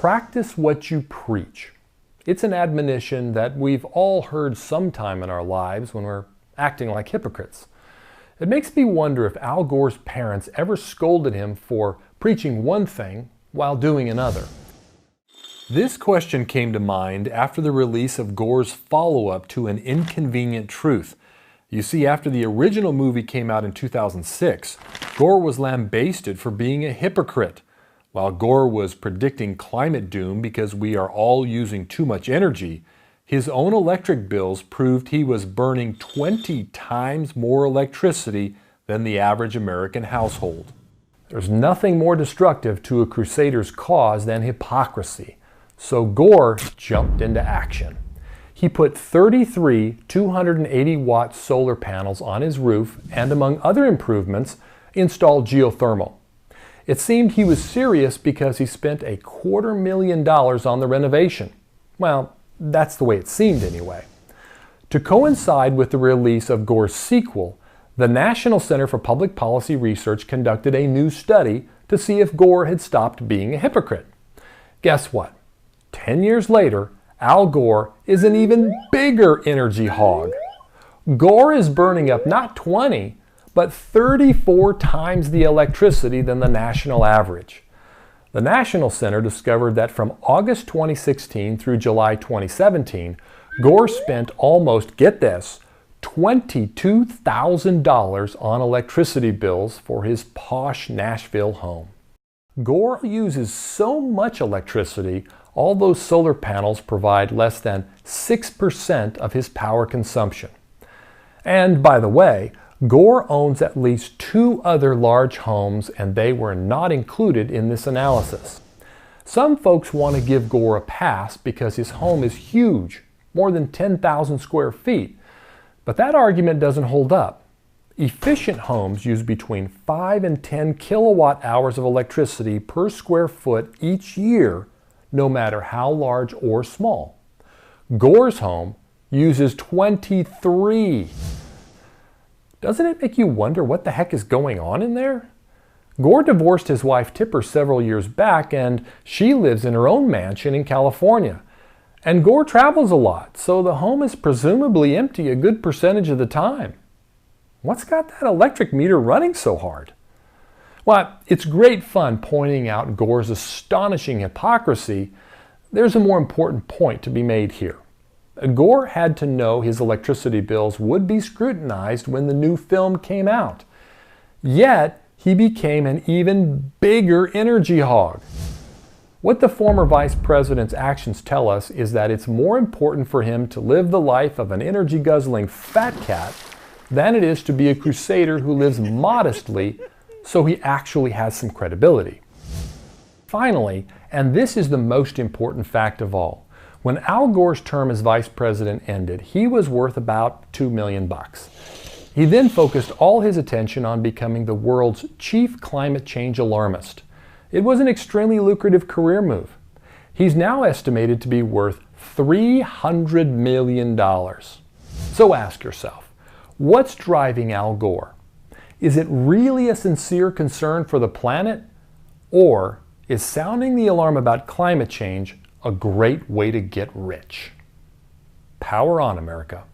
Practice what you preach. It's an admonition that we've all heard sometime in our lives when we're acting like hypocrites. It makes me wonder if Al Gore's parents ever scolded him for preaching one thing while doing another. This question came to mind after the release of Gore's follow-up to An Inconvenient Truth. You see, after the original movie came out in 2006, Gore was lambasted for being a hypocrite. While Gore was predicting climate doom because we are all using too much energy, his own electric bills proved he was burning 20 times more electricity than the average American household. There's nothing more destructive to a crusader's cause than hypocrisy. So Gore jumped into action. He put 33 280-watt solar panels on his roof and, among other improvements, installed geothermal. It seemed he was serious because he spent $250,000 on the renovation. Well, that's the way it seemed anyway. To coincide with the release of Gore's sequel, the National Center for Public Policy Research conducted a new study to see if Gore had stopped being a hypocrite. Guess what? 10 years later, Al Gore is an even bigger energy hog. Gore is burning up not 20, but 34 times the electricity than the national average. The National Center discovered that from August 2016 through July 2017, Gore spent almost, get this, $22,000 on electricity bills for his posh Nashville home. Gore uses so much electricity, all those solar panels provide less than 6% of his power consumption. And by the way, Gore owns at least 2 other large homes, and they were not included in this analysis. Some folks want to give Gore a pass because his home is huge, more than 10,000 square feet. But that argument doesn't hold up. Efficient homes use between 5 and 10 kilowatt hours of electricity per square foot each year, no matter how large or small. Gore's home uses 23. Doesn't it make you wonder what the heck is going on in there? Gore divorced his wife Tipper several years back, and she lives in her own mansion in California. And Gore travels a lot, so the home is presumably empty a good percentage of the time. What's got that electric meter running so hard? Well, it's great fun pointing out Gore's astonishing hypocrisy. There's a more important point to be made here. Gore had to know his electricity bills would be scrutinized when the new film came out. Yet, he became an even bigger energy hog. What the former vice president's actions tell us is that it's more important for him to live the life of an energy-guzzling fat cat than it is to be a crusader who lives modestly so he actually has some credibility. Finally, and this is the most important fact of all, when Al Gore's term as vice president ended, he was worth about $2 million. He then focused all his attention on becoming the world's chief climate change alarmist. It was an extremely lucrative career move. He's now estimated to be worth $300 million. So ask yourself, what's driving Al Gore? Is it really a sincere concern for the planet? Or is sounding the alarm about climate change a great way to get rich? Power on, America.